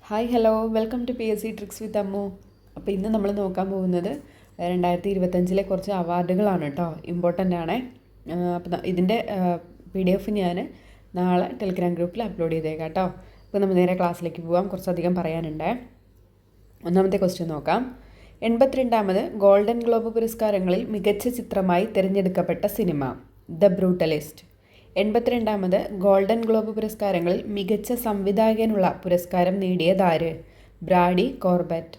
Hi hello welcome to PSC tricks with Ammu. അപ്പോൾ ഇന്ന് നമ്മൾ നോക്കാൻ പോകുന്നത് 2025 കുറച്ച് അവാർഡുകളാണ് കേട്ടോ. ഇമ്പോർട്ടൻ്റ് ആണ്. അപ്പോൾ ഇതിൻ്റെ PDF ഞാൻ നാളെ ടെലിഗ്രാം ഗ്രൂപ്പിൽ അപ്ലോഡ് ചെയ്തേക്കാം കേട്ടോ. അപ്പോൾ നമ്മൾ നേരെ ക്ലാസ്സിലേക്ക് പോകാം. കുറച്ചധികം പറയാനുണ്ട്. ഒന്നാമത്തെ ക്വസ്റ്റ്യൻ നോക്കാം. 82ാമത് ഗോൾഡൻ ഗ്ലോബ് പുരസ്കാരങ്ങളിൽ മികച്ച ചിത്രമായി തിരഞ്ഞെടുക്കപ്പെട്ട സിനിമ ദ ബ്രൂട്ടലിസ്റ്റ്. 82ാമത് ഗോൾഡൻ ഗ്ലോബ് പുരസ്കാരങ്ങളിൽ മികച്ച സംവിധായകനുള്ള പുരസ്കാരം നേടിയതാര്? Brady Corbet.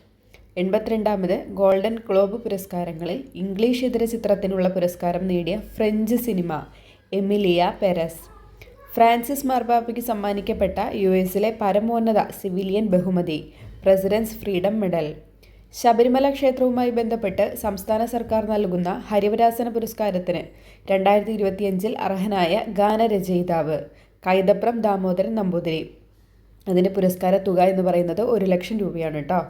82ാമത് ഗോൾഡൻ ഗ്ലോബ് പുരസ്കാരങ്ങളിൽ ഇംഗ്ലീഷ് ഇതര ചിത്രത്തിനുള്ള പുരസ്കാരം നേടിയ French cinema Emilia Perez. Francis മാർപ്പാപ്പയ്ക്ക് സമ്മാനിക്കപ്പെട്ട US പരമോന്നത സിവിലിയൻ ബഹുമതി പ്രസിഡൻസ് ഫ്രീഡം മെഡൽ. ശബരിമല ക്ഷേത്രവുമായി ബന്ധപ്പെട്ട് സംസ്ഥാന സർക്കാർ നൽകുന്ന ഹരിവരാസന പുരസ്കാരത്തിന് 2025 അർഹനായ ഗാനരചയിതാവ് കൈതപ്രം ദാമോദരൻ നമ്പൂതിരി. അതിൻ്റെ പുരസ്കാര തുക എന്ന് പറയുന്നത് 1,00,000 രൂപയാണ് കേട്ടോ.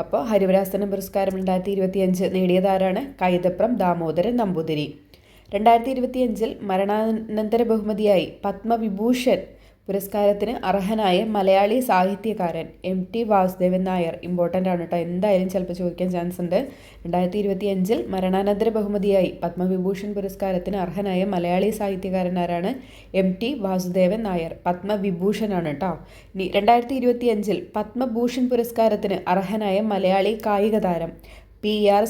അപ്പോൾ ഹരിവരാസന പുരസ്കാരം 2025 നേടിയതാരാണ്? കൈതപ്രം ദാമോദരൻ നമ്പൂതിരി. 2025 മരണാനന്തര ബഹുമതിയായി പത്മവിഭൂഷൺ പുരസ്കാരത്തിന് അർഹനായ മലയാളി സാഹിത്യകാരൻ MT വാസുദേവൻ നായർ. ഇമ്പോർട്ടൻ്റ് ആണ് കേട്ടോ, എന്തായാലും ചിലപ്പോൾ ചോദിക്കാൻ ചാൻസ് ഉണ്ട്. 2025 മരണാനന്തര ബഹുമതിയായി പത്മവിഭൂഷൺ പുരസ്കാരത്തിന് അർഹനായ മലയാളി സാഹിത്യകാരൻ ആരാണ്? MT വാസുദേവൻ നായർ. പത്മവിഭൂഷൺ ആണ് കേട്ടോ. ഇനി 2025 പത്മഭൂഷൺ പുരസ്കാരത്തിന് അർഹനായ മലയാളി കായിക താരം PR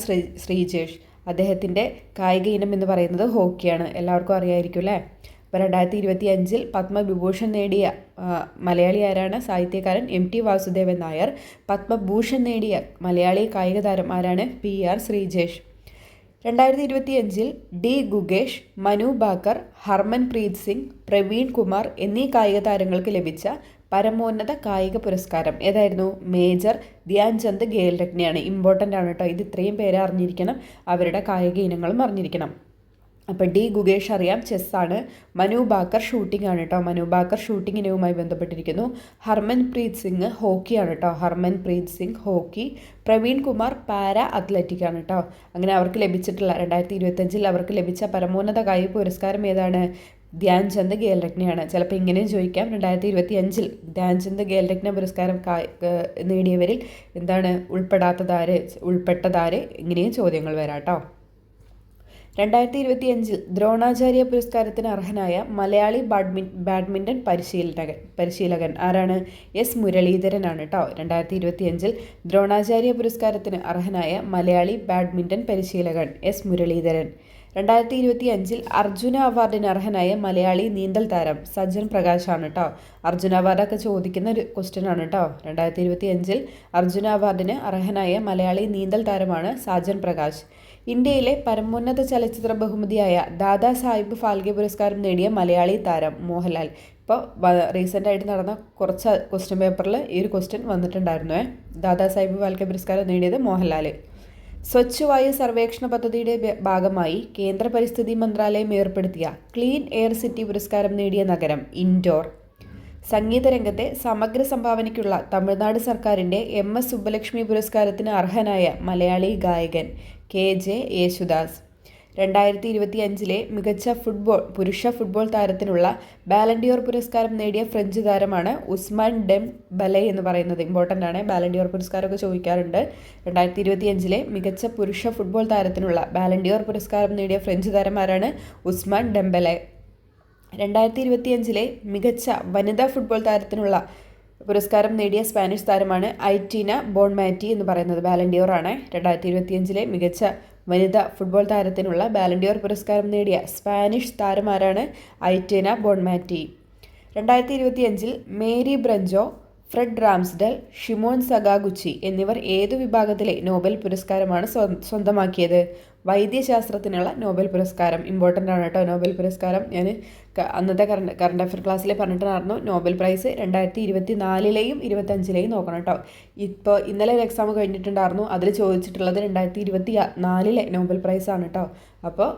ശ്രീജേഷ്. അദ്ദേഹത്തിൻ്റെ കായിക ഇനം എന്ന് പറയുന്നത് ഹോക്കിയാണ്. എല്ലാവർക്കും അറിയായിരിക്കും അല്ലേ? അപ്പോൾ 2025 പത്മവിഭൂഷൺ നേടിയ മലയാളി ആരാണ്? സാഹിത്യകാരൻ MT വാസുദേവൻ നായർ. പത്മഭൂഷൺ നേടിയ മലയാളി കായിക താരം ആരാണ്? PR ശ്രീജേഷ്. 2025 D ഗുഗേഷ്, മനു ഭാക്കർ, ഹർമൻപ്രീത് സിംഗ്, പ്രവീൺ കുമാർ എന്നീ കായിക താരങ്ങൾക്ക് ലഭിച്ച പരമോന്നത കായിക പുരസ്കാരം ഏതായിരുന്നു? മേജർ ധ്യാൻചന്ദ് ഖേൽരത്നയാണ്. ഇമ്പോർട്ടൻ്റ് ആണ് കേട്ടോ. ഇത് ഇത്രയും പേരെ അറിഞ്ഞിരിക്കണം. അവരുടെ കായിക ഇനങ്ങളും അറിഞ്ഞിരിക്കണം. അപ്പോൾ D ഗുഗേഷ് അറിയാം, ചെസ്സാണ്. മനു ഭാക്കർ ഷൂട്ടിംഗ് ആണ് കേട്ടോ. മനു ഭാക്കർ ഷൂട്ടിംഗ് ഇനവുമായി ബന്ധപ്പെട്ടിരിക്കുന്നു. ഹർമൻപ്രീത് സിംഗ് ഹോക്കിയാണ് കേട്ടോ. Harmanpreet Singh hockey. Praveen Kumar para athletic ആണ് കേട്ടോ. അങ്ങനെ അവർക്ക് ലഭിച്ചിട്ടുള്ള 2025 അവർക്ക് ലഭിച്ച പരമോന്നത കായിക പുരസ്കാരം ഏതാണ്? ധ്യാൻചന്ദ് ഖേൽരത്നയാണ്. ചിലപ്പോൾ ഇങ്ങനെയും ചോദിക്കാം. 2025 ധ്യാൻചന്ദ് ഖേൽരത്ന പുരസ്കാരം നേടിയവരിൽ എന്താണ് ഉൾപ്പെട്ടതാര്? ഇങ്ങനെയും ചോദ്യങ്ങൾ വരാം കേട്ടോ. 2025 ദ്രോണാചാര്യ പുരസ്കാരത്തിന് അർഹനായ മലയാളി ബാഡ്മിൻ്റൺ പരിശീലകൻ ആരാണ്? S മുരളീധരനാണ് കേട്ടോ. 2025 ദ്രോണാചാര്യ പുരസ്കാരത്തിന് അർഹനായ മലയാളി ബാഡ്മിൻ്റൺ പരിശീലകൻ S മുരളീധരൻ. 2025 അർജുന അവാർഡിന് അർഹനായ മലയാളി നീന്തൽ താരം സജ്ജൻ പ്രകാശാണ് കേട്ടോ. അർജുന അവാർഡൊക്കെ ചോദിക്കുന്ന ഒരു ക്വസ്റ്റ്യൻ ആണ് കേട്ടോ. 2025 അർജുന അവാർഡിന് അർഹനായ മലയാളി നീന്തൽ താരമാണ് സജ്ജൻ പ്രകാശ്. ഇന്ത്യയിലെ പരമോന്നത ചലച്ചിത്ര ബഹുമതിയായ ദാദാ സാഹിബ് ഫാൽക്കെ പുരസ്കാരം നേടിയ മലയാളി താരം മോഹൻലാൽ. ഇപ്പോൾ റീസെൻ്റായിട്ട് നടന്ന കുറച്ച് ക്വസ്റ്റ്യൻ പേപ്പറിൽ ഈ ഒരു ക്വസ്റ്റ്യൻ വന്നിട്ടുണ്ടായിരുന്നു. ദാദാ സാഹിബ് ഫാൽക്കെ പുരസ്കാരം നേടിയത് മോഹൻലാൽ. സ്വച്ഛ് വായു സർവേക്ഷണ പദ്ധതിയുടെ ഭാഗമായി കേന്ദ്ര പരിസ്ഥിതി മന്ത്രാലയം ഏർപ്പെടുത്തിയ ക്ലീൻ എയർ സിറ്റി പുരസ്കാരം നേടിയ നഗരം ഇൻഡോർ. സംഗീത രംഗത്തെ സമഗ്ര സംഭാവനയ്ക്കുള്ള തമിഴ്നാട് സർക്കാരിൻ്റെ MS സുബ്ബലക്ഷ്മി പുരസ്കാരത്തിന് അർഹനായ മലയാളി ഗായകൻ KJ യേശുദാസ്. 2025 മികച്ച പുരുഷ ഫുട്ബോൾ താരത്തിനുള്ള ബാലൻഡിയോർ പുരസ്കാരം നേടിയ ഫ്രഞ്ച് താരമാണ് ഉസ്മാൻ ഡെംബലെ എന്ന് പറയുന്നത്. ഇമ്പോർട്ടൻ്റ് ആണ്. ബാലൻഡിയോർ പുരസ്കാരമൊക്കെ ചോദിക്കാറുണ്ട്. 2025 മികച്ച പുരുഷ ഫുട്ബോൾ താരത്തിനുള്ള ബാലൻഡിയോർ പുരസ്കാരം നേടിയ ഫ്രഞ്ച് താരം ആരാണ്? Ousmane Dembele. 2025 മികച്ച വനിതാ ഫുട്ബോൾ താരത്തിനുള്ള പുരസ്കാരം നേടിയ സ്പാനിഷ് താരമാണ് ഐറ്റീന ബോൺമാറ്റി എന്ന് പറയുന്നത്. ബാലൻഡിയോർ ആണ്. 2025 മികച്ച വനിതാ ഫുട്ബോൾ താരത്തിനുള്ള ബാലൻഡിയോർ പുരസ്കാരം നേടിയ സ്പാനിഷ് താരമാരാണ്? Aitana Bonmati. 2025 Mary Brunkow, Fred Ramsdell, Shimon Sakaguchi എന്നിവർ ഏതു വിഭാഗത്തിലെ നോബൽ പുരസ്കാരമാണ് സ്വന്തമാക്കിയത്? വൈദ്യശാസ്ത്രത്തിനുള്ള നോബൽ പുരസ്കാരം. ഇമ്പോർട്ടൻ്റ് ആണ് കേട്ടോ. നോബൽ പുരസ്കാരം ഞാൻ അന്നത്തെ കറണ്ട് അഫയർ ക്ലാസ്സിൽ പറഞ്ഞിട്ടുണ്ടായിരുന്നു. നോബൽ പ്രൈസ് 2024 25 നോക്കണം കേട്ടോ. ഇപ്പോൾ ഇന്നലെ ഒരു എക്സാം കഴിഞ്ഞിട്ടുണ്ടായിരുന്നു. അതിൽ ചോദിച്ചിട്ടുള്ളത് 2024 നോബൽ പ്രൈസാണ് കേട്ടോ. അപ്പോൾ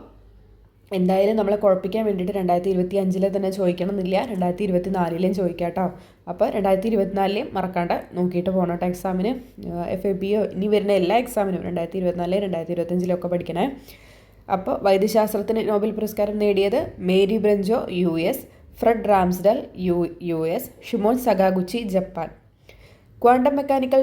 എന്തായാലും നമ്മളെ കുഴപ്പിക്കാൻ വേണ്ടിയിട്ട് 2025 തന്നെ ചോദിക്കണം എന്നില്ല, 2024 ചോദിക്കാം കേട്ടോ. അപ്പോൾ 2024 മറക്കാണ്ട് നോക്കിയിട്ട് പോകണം കേട്ടോ എക്സാമിന്. FAPO ഇനി വരുന്ന എല്ലാ എക്സാമിനും 2024 2025 പഠിക്കണേ. അപ്പോൾ വൈദ്യശാസ്ത്രത്തിന് നോബൽ പുരസ്കാരം നേടിയത് Mary Brunkow US, Fred Ramsdell US, Shimon Sakaguchi Japan. Quantum mechanical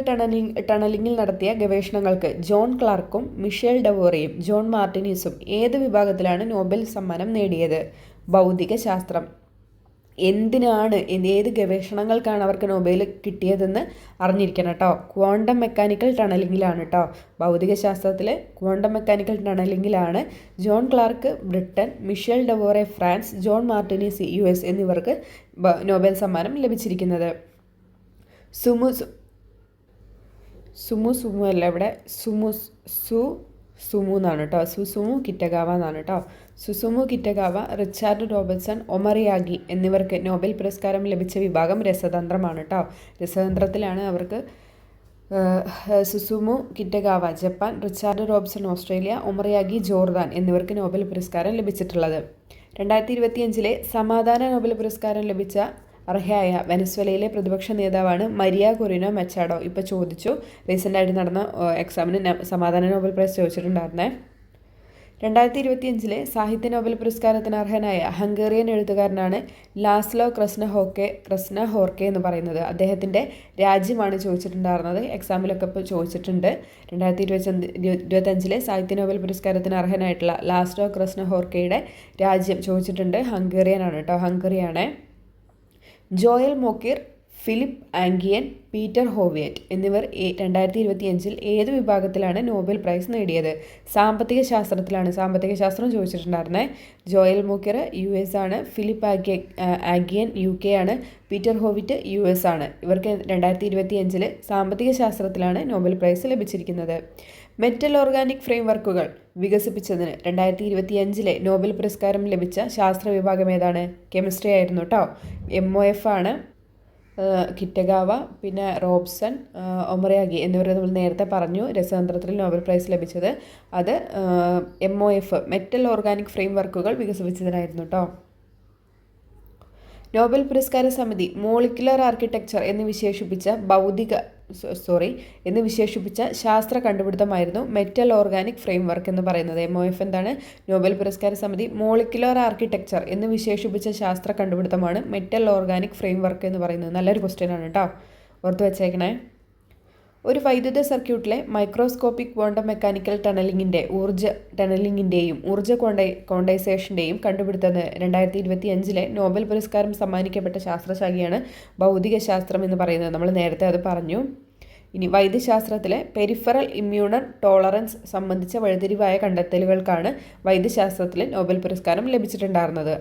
ടണലിങ്ങിൽ നടത്തിയ ഗവേഷണങ്ങൾക്ക് ജോൺ ക്ലാർക്കും മിഷേൽ ഡവോറയും ജോൺ മാർട്ടിനീസും ഏത് വിഭാഗത്തിലാണ് നോബൽ സമ്മാനം നേടിയത്? ഭൗതിക ശാസ്ത്രം. എന്തിനാണ് ഏത് ഗവേഷണങ്ങൾക്കാണ് അവർക്ക് നൊബേൽ കിട്ടിയതെന്ന് അറിഞ്ഞിരിക്കണം കേട്ടോ. ക്വാണ്ടം മെക്കാനിക്കൽ ടണലിങ്ങിലാണ് കേട്ടോ. ഭൗതികശാസ്ത്രത്തിൽ ക്വാണ്ടം മെക്കാനിക്കൽ ടണലിങ്ങിലാണ് John Clarke Britain, Michel Devoret France, John Martinis US എന്നിവർക്ക് നൊബേൽ സമ്മാനം ലഭിച്ചിരിക്കുന്നത്. സുമു അല്ല, ഇവിടെ സുമു എന്നാണ് കേട്ടോ. സുസുമു കിറ്റഗാവ എന്നാണ് കേട്ടോ. സുസുമു കിറ്റഗാവ, റിച്ചാർഡ് റോബർട്ട്സൺ, ഒമറിയാഗി എന്നിവർക്ക് നോബൽ പുരസ്കാരം ലഭിച്ച വിഭാഗം രസതന്ത്രമാണ് കേട്ടോ. രസതന്ത്രത്തിലാണ് അവർക്ക് Susumu Kitagawa Japan, Richard Robson Australia, Omar Yaghi Jordan എന്നിവർക്ക് നോബൽ പുരസ്കാരം ലഭിച്ചിട്ടുള്ളത്. 2025 സമാധാന നോബൽ പുരസ്കാരം ലഭിച്ച അർഹയായ വെനസ്വേലയിലെ പ്രതിപക്ഷ നേതാവാണ് മരിയ കൊറിനോ മെച്ചാഡോ. ഇപ്പോൾ ചോദിച്ചു, റീസെൻ്റായിട്ട് നടന്ന എക്സാമിന് സമാധാന നോബൽ പ്രൈസ് ചോദിച്ചിട്ടുണ്ടായിരുന്നേ. 2025 സാഹിത്യ നോബൽ പുരസ്കാരത്തിന് അർഹനായ ഹംഗേറിയൻ എഴുത്തുകാരനാണ് ലാസ്ലോ ക്രസ്നഹോർക്കെ എന്ന് പറയുന്നത്. അദ്ദേഹത്തിൻ്റെ രാജ്യമാണ് ചോദിച്ചിട്ടുണ്ടായിരുന്നത്. എക്സാമിലൊക്കെ ഇപ്പോൾ ചോദിച്ചിട്ടുണ്ട്. 2025 സാഹിത്യ നോബൽ പുരസ്കാരത്തിന് അർഹനായിട്ടുള്ള ലാസ്ലോ ക്രസ്നഹോർക്കയുടെ രാജ്യം ചോദിച്ചിട്ടുണ്ട്. ഹംഗേറിയനാണ് കേട്ടോ. ഹംഗറിയാണ്. ജോയൽ മോക്കിർ, ഫിലിപ്പ് ആംഗിയൻ, പീറ്റർ ഹോവിയറ്റ് എന്നിവർ 2025 ഏത് വിഭാഗത്തിലാണ് നോബൽ പ്രൈസ് നേടിയത്? സാമ്പത്തിക ശാസ്ത്രത്തിലാണ്. സാമ്പത്തിക ശാസ്ത്രം ചോദിച്ചിട്ടുണ്ടായിരുന്നേ. ജോയൽ മോക്കിർ US ആണ്, ഫിലിപ്പ് ആംഗിയൻ UK ആണ്, പീറ്റർ ഹോവിറ്റ് US ആണ്. ഇവർക്ക് 2025 സാമ്പത്തിക ശാസ്ത്രത്തിലാണ് നോബൽ പ്രൈസ് ലഭിച്ചിരിക്കുന്നത്. മെറ്റൽ ഓർഗാനിക് ഫ്രെയിംവർക്കുകൾ വികസിപ്പിച്ചതിന് 2025 നോബൽ പുരസ്കാരം ലഭിച്ച ശാസ്ത്ര വിഭാഗം ഏതാണ്? കെമിസ്ട്രി ആയിരുന്നു കേട്ടോ. MOF ആണ്. കിറ്റഗാവ, പിന്നെ റോബ്സൺ, ഒമറിയാഗി എന്നിവരെ നമ്മൾ നേരത്തെ പറഞ്ഞു രസതന്ത്രത്തിൽ നോബൽ പ്രൈസ് ലഭിച്ചത്. അത് MOF മെറ്റൽ ഓർഗാനിക് ഫ്രെയിംവർക്കുകൾ വികസിപ്പിച്ചതിനായിരുന്നു കേട്ടോ. നോബൽ പുരസ്കാര സമിതി മോളിക്കുലർ ആർക്കിടെക്ചർ എന്ന് വിശേഷിപ്പിച്ച ശാസ്ത്ര കണ്ടുപിടുത്തമായിരുന്നു മെറ്റൽ ഓർഗാനിക് ഫ്രെയിംവർക്ക് എന്ന് പറയുന്നത്. MOF എന്താണ്? നോബൽ പുരസ്കാര സമിതി മോളിക്കുലർ ആർക്കിടെക്ചർ എന്ന് വിശേഷിപ്പിച്ച ശാസ്ത്ര കണ്ടുപിടുത്തമാണ് മെറ്റൽ ഓർഗാനിക് ഫ്രെയിംവർക്ക് എന്ന് പറയുന്നത്. നല്ലൊരു ക്വസ്റ്റ്യൻ ആണ് കേട്ടോ, ഓർത്ത് വെച്ചേക്കണേ. ഒരു വൈദ്യുത സർക്യൂട്ടിലെ മൈക്രോസ്കോപ്പിക് ക്വാണ്ടം മെക്കാനിക്കൽ ടണലിങ്ങിൻ്റെയും ഊർജ്ജ ക്വാണ്ടൈസേഷൻ്റെയും കണ്ടുപിടുത്തത്തിന് 2025 നോബൽ പുരസ്കാരം സമ്മാനിക്കപ്പെട്ട ശാസ്ത്രശാഖയാണ് ഭൗതികശാസ്ത്രം എന്ന് പറയുന്നത്. നമ്മൾ നേരത്തെ അത് പറഞ്ഞു. ഇനി വൈദ്യശാസ്ത്രത്തിലെ പെരിഫറൽ ഇമ്മ്യൂണർ ടോളറൻസ് സംബന്ധിച്ച വഴിത്തിരിവായ കണ്ടെത്തലുകൾക്കാണ് വൈദ്യശാസ്ത്രത്തിൽ നോബൽ പുരസ്കാരം ലഭിച്ചിട്ടുണ്ടായിരുന്നത്.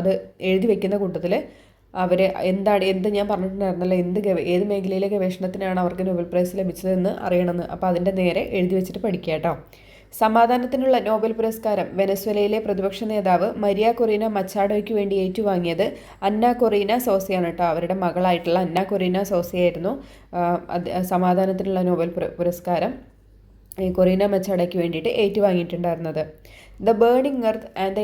അത് എഴുതി വയ്ക്കുന്ന കൂട്ടത്തിൽ അവർ എന്ത് ഞാൻ പറഞ്ഞിട്ടുണ്ടായിരുന്നല്ലോ, ഏത് മേഖലയിലെ ഗവേഷണത്തിനാണ് അവർക്ക് നോബൽ പ്രൈസ് ലഭിച്ചതെന്ന് അറിയണമെന്ന്. അപ്പോൾ അതിൻ്റെ നേരെ എഴുതി വെച്ചിട്ട് പഠിക്കുക കേട്ടോ. സമാധാനത്തിനുള്ള നോബൽ പുരസ്കാരം വെനസ്വേലയിലെ പ്രതിപക്ഷ നേതാവ് മരിയ കൊറീന മച്ചാഡോയ്ക്ക് വേണ്ടി ഏറ്റുവാങ്ങിയത് അന്ന കൊറീന സോസയാണ് കേട്ടോ. അവരുടെ മകളായിട്ടുള്ള അന്ന കൊറീന സോസയായിരുന്നു സമാധാനത്തിനുള്ള നോബൽ പുരസ്കാരം കൊറീന മച്ചാഡോയ്ക്ക് വേണ്ടിയിട്ട് ഏറ്റുവാങ്ങിയിട്ടുണ്ടായിരുന്നത്. The burning earth and the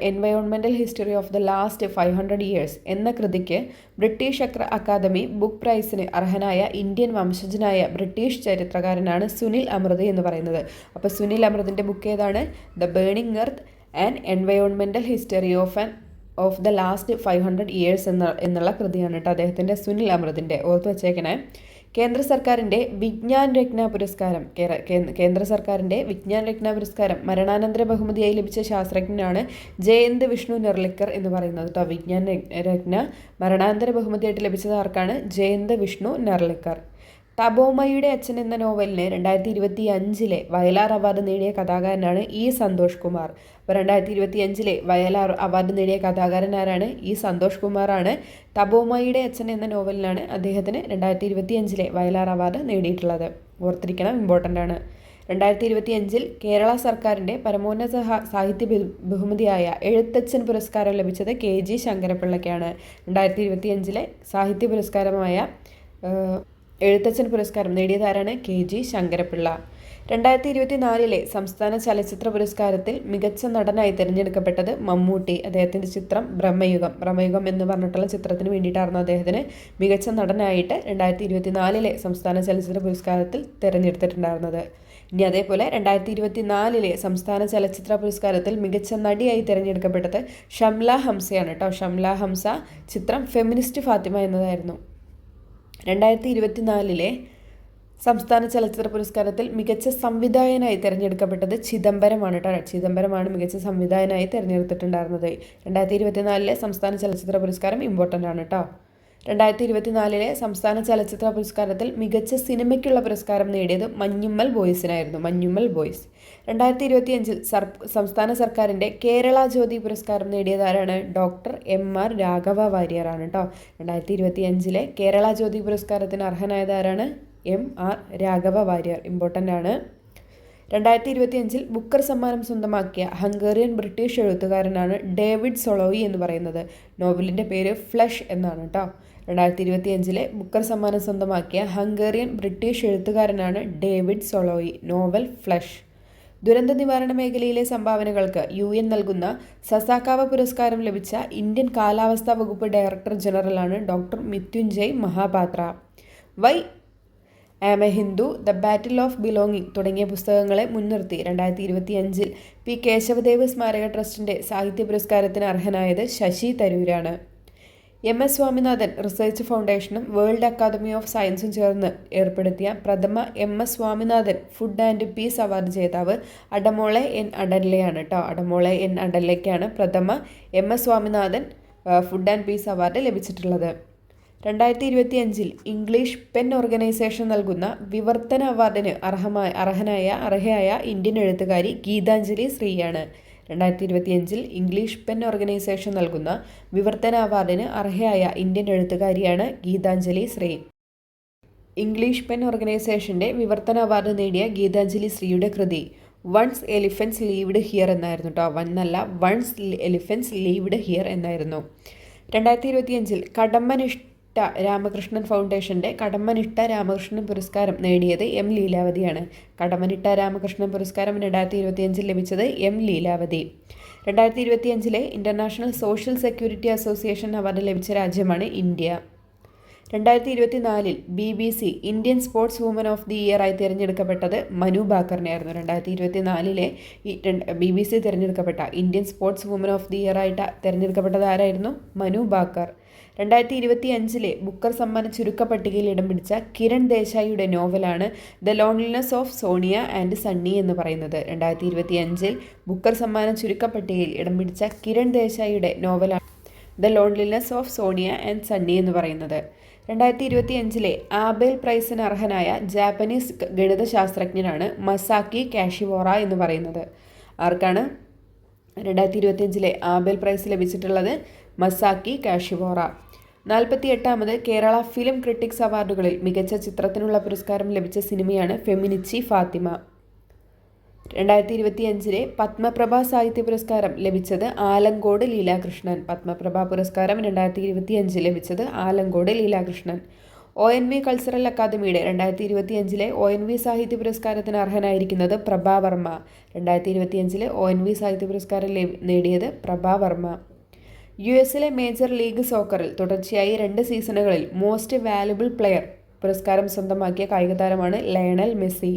environmental history of the last 500 years എന്ന കൃതിക്ക് ബ്രിട്ടീഷ് അക്കാദമി ബുക്ക് പ്രൈസിന് അർഹനായ ഇന്ത്യൻ വംശജനായ ബ്രിട്ടീഷ് ചരിത്രകാരനാണ് സുനിൽ അമൃത് എന്ന് പറയുന്നത്. അപ്പോൾ സുനിൽ അമൃതിൻ്റെ ബുക്ക് ഏതാണ്? The burning earth and environmental history of the last 500 years എന്നുള്ള കൃതിയാണ് കേട്ടോ അദ്ദേഹത്തിൻ്റെ, സുനിൽ അമൃതിൻ്റെ. ഓർത്ത് വെച്ചേക്കണേ. കേന്ദ്ര സർക്കാരിൻ്റെ വിജ്ഞാൻ രത്ന പുരസ്കാരം മരണാനന്തര ബഹുമതിയായി ലഭിച്ച ശാസ്ത്രജ്ഞനാണ് ജയന്ത് വിഷ്ണു നെർലിക്കർ എന്ന് പറയുന്നത് കേട്ടോ. വിജ്ഞാൻ രത്ന മരണാനന്തര ബഹുമതിയായിട്ട് ലഭിച്ചത് ആർക്കാണ്? ജയന്ത് വിഷ്ണു നെർലിക്കർ. തപോമയുടെ അച്ഛൻ എന്ന നോവലിന് 2025 വയലാർ അവാർഡ് നേടിയ കഥാകാരനാണ് സന്തോഷ് കുമാർ. അപ്പോൾ 2025 വയലാർ അവാർഡ് നേടിയ കഥാകാരൻ ആരാണ്? സന്തോഷ് കുമാറാണ്. തപോമയുടെ അച്ഛൻ എന്ന നോവലിനാണ് അദ്ദേഹത്തിന് 2025 വയലാർ അവാർഡ് നേടിയിട്ടുള്ളത്. ഓർത്തിരിക്കണം, ഇമ്പോർട്ടൻ്റ് ആണ്. 2025 കേരള സർക്കാരിൻ്റെ പരമോന്നത സാഹിത്യ ബഹുമതിയായ എഴുത്തച്ഛൻ പുരസ്കാരം ലഭിച്ചത് KG ശങ്കരപ്പിള്ളയ്ക്കാണ്. 2025 സാഹിത്യ പുരസ്കാരമായ എഴുത്തച്ഛൻ പുരസ്കാരം നേടിയതാരാണ്? KG ശങ്കരപ്പിള്ള. 2024 സംസ്ഥാന ചലച്ചിത്ര പുരസ്കാരത്തിൽ മികച്ച നടനായി തിരഞ്ഞെടുക്കപ്പെട്ടത് മമ്മൂട്ടി. അദ്ദേഹത്തിൻ്റെ ചിത്രം ബ്രഹ്മയുഗം എന്ന് പറഞ്ഞിട്ടുള്ള ചിത്രത്തിന് വേണ്ടിയിട്ടായിരുന്നു അദ്ദേഹത്തിന് മികച്ച നടനായിട്ട് 2024 സംസ്ഥാന ചലച്ചിത്ര പുരസ്കാരത്തിൽ തിരഞ്ഞെടുത്തിട്ടുണ്ടായിരുന്നത്. ഇനി അതേപോലെ 2024 സംസ്ഥാന ചലച്ചിത്ര പുരസ്കാരത്തിൽ മികച്ച നടിയായി തിരഞ്ഞെടുക്കപ്പെട്ടത് ഷംല ഹംസയാണ് കേട്ടോ. ഷംല ഹംസ ചിത്രം ഫെമിനിസ്റ്റ് ഫാത്തിമ എന്നതായിരുന്നു. 2024 സംസ്ഥാന ചലച്ചിത്ര പുരസ്കാരത്തിൽ മികച്ച സംവിധായകനായി തിരഞ്ഞെടുക്കപ്പെട്ടത് ചിദംബരമാണ് കേട്ടോ. ചിദംബരമാണ് മികച്ച സംവിധായകനായി തിരഞ്ഞെടുത്തിട്ടുണ്ടായിരുന്നത്. 2024 സംസ്ഥാന ചലച്ചിത്ര പുരസ്കാരം ഇമ്പോർട്ടൻ്റ് ആണ് കേട്ടോ. 2024 സംസ്ഥാന ചലച്ചിത്ര പുരസ്കാരത്തിൽ മികച്ച സിനിമയ്ക്കുള്ള പുരസ്കാരം നേടിയത് മഞ്ഞുമ്മൽ ബോയ്സിനായിരുന്നു. മഞ്ഞുമ്മൽ ബോയ്സ്. 2025 സംസ്ഥാന സർക്കാരിൻ്റെ കേരള ജ്യോതി പുരസ്കാരം നേടിയത് ആരാണ്? ഡോക്ടർ MR രാഘവ വാര്യറാണ് കേട്ടോ. 2025 കേരള ജ്യോതി പുരസ്കാരത്തിന് അർഹനായത് ആരാണ്? MR രാഘവ വാര്യർ. ഇമ്പോർട്ടൻ്റ് ആണ്. 2025 ബുക്കർ സമ്മാനം സ്വന്തമാക്കിയ ഹംഗേറിയൻ ബ്രിട്ടീഷ് എഴുത്തുകാരനാണ് ഡേവിഡ് സൊളോയി എന്ന് പറയുന്നത്. നോവലിൻ്റെ പേര് ഫ്ലഷ് എന്നാണ് കേട്ടോ. 2025 ബുക്കർ സമ്മാനം സ്വന്തമാക്കിയ ഹംഗേറിയൻ ബ്രിട്ടീഷ് എഴുത്തുകാരനാണ് ഡേവിഡ് സൊളോയി. Novel Flesh. ദുരന്ത നിവാരണ മേഖലയിലെ സംഭാവനകൾക്ക് UN നൽകുന്ന സസാക്കാവ പുരസ്കാരം ലഭിച്ച ഇന്ത്യൻ കാലാവസ്ഥാ വകുപ്പ് ഡയറക്ടർ ജനറലാണ് doctor Mrutyunjay Mohapatra. Why am a Hindu, the battle of belonging തുടങ്ങിയ പുസ്തകങ്ങളെ മുൻനിർത്തി 2025 പി കേശവദേവ് സ്മാരക ട്രസ്റ്റിൻ്റെ സാഹിത്യ പുരസ്കാരത്തിന് അർഹനായത് ശശി തരൂരാണ്. MS സ്വാമിനാഥൻ റിസർച്ച് ഫൗണ്ടേഷനും വേൾഡ് അക്കാദമി ഓഫ് സയൻസും ചേർന്ന് ഏർപ്പെടുത്തിയ പ്രഥമ MS Swaminathan food and peace award ജേതാവ് അഡമോളെ N അഡല്ലയാണ് കേട്ടോ. അഡമോളെ N അഡല്ലയ്ക്കാണ് പ്രഥമ MS Swaminathan food and peace award ലഭിച്ചിട്ടുള്ളത്. 2025 ഇംഗ്ലീഷ് പെൻ ഓർഗനൈസേഷൻ നൽകുന്ന വിവർത്തന അവാർഡിന് അർഹയായ ഇന്ത്യൻ എഴുത്തുകാരി ഗീതാഞ്ജലി ശ്രീയാണ്. 2025 ഇംഗ്ലീഷ് പെൻ ഓർഗനൈസേഷൻ നൽകുന്ന വിവർത്തന അവാർഡിന് അർഹയായ ഇന്ത്യൻ എഴുത്തുകാരിയാണ് ഗീതാഞ്ജലി ശ്രീ. ഇംഗ്ലീഷ് പെൻ ഓർഗനൈസേഷൻ്റെ വിവർത്തന അവാർഡ് നേടിയ ഗീതാഞ്ജലി ശ്രീയുടെ കൃതി വൺസ് എലിഫൻസ് ലീവ്ഡ് ഹിയർ എന്നായിരുന്നു കേട്ടോ. വൺസ് എലിഫൻസ് ലീവ്ഡ് ഹിയർ എന്നായിരുന്നു. 2025 കടമ്മനിഷ്ഠ രാമകൃഷ്ണൻ ഫൗണ്ടേഷൻ്റെ കടമ്മനിട്ട രാമകൃഷ്ണൻ പുരസ്കാരം നേടിയത് M ലീലാവതിയാണ്. കടമ്മനിട്ട രാമകൃഷ്ണൻ പുരസ്കാരം 2025 ലഭിച്ചത് M Leelavathi. 2025 international social security association award ലഭിച്ച രാജ്യമാണ് India. 2024 BBC Indian sportswoman of the year ആയി തിരഞ്ഞെടുക്കപ്പെട്ടത് മനു ഭാക്കറിനെയായിരുന്നു. 2024 BBC തിരഞ്ഞെടുക്കപ്പെട്ട Indian sportswoman of the year ആയിട്ട് തിരഞ്ഞെടുക്കപ്പെട്ടത് ആരായിരുന്നു? മനു ഭാക്കർ. 2025 ബുക്കർ സമ്മാന ചുരുക്കപ്പട്ടികയിൽ ഇടം പിടിച്ച കിരൺ ദേശായിയുടെ നോവലാണ് the loneliness of Sonia and Sunny എന്ന് പറയുന്നത്. 2025 ബുക്കർ സമ്മാന ചുരുക്കപ്പട്ടികയിൽ ഇടം പിടിച്ച കിരൺ ദേശായിയുടെ നോവലാണ് the loneliness of Sonia and Sunny എന്ന് പറയുന്നത്. 2025 ആബേൽ പ്രൈസിന് അർഹനായ ജാപ്പനീസ് ഗണിതശാസ്ത്രജ്ഞനാണ് മസാക്കി കാഷിവോറ എന്ന് പറയുന്നത്. ആർക്കാണ് 2025 ആബേൽ പ്രൈസ് ലഭിച്ചിട്ടുള്ളത്? മസാക്കി കാഷിവോറ. 48ാമത് കേരള ഫിലിം ക്രിട്ടിക്സ് അവാർഡുകളിൽ മികച്ച ചിത്രത്തിനുള്ള പുരസ്കാരം ലഭിച്ച സിനിമയാണ് ഫെമിനിച്ചി ഫാത്തിമ. 2025 പത്മപ്രഭ സാഹിത്യ പുരസ്കാരം ലഭിച്ചത് ആലങ്കോട് ലീലാകൃഷ്ണൻ. പത്മപ്രഭ പുരസ്കാരം 2025 ലഭിച്ചത് ആലങ്കോട് ലീലാകൃഷ്ണൻ. ONV കൾച്ചറൽ അക്കാദമിയുടെ 2025 ONV സാഹിത്യ പുരസ്കാരത്തിന് അർഹനായിരിക്കുന്നത് പ്രഭാവർമ്മ. 2025 ONV സാഹിത്യ പുരസ്കാരം നേടിയത് പ്രഭാവർമ്മ. US മേജർ ലീഗ് സോക്കറിൽ തുടർച്ചയായി 2 സീസണുകളിൽ മോസ്റ്റ് വാല്യുബിൾ പ്ലെയർ പുരസ്കാരം സ്വന്തമാക്കിയ കായിക താരമാണ് ലയണൽ മെസ്സി.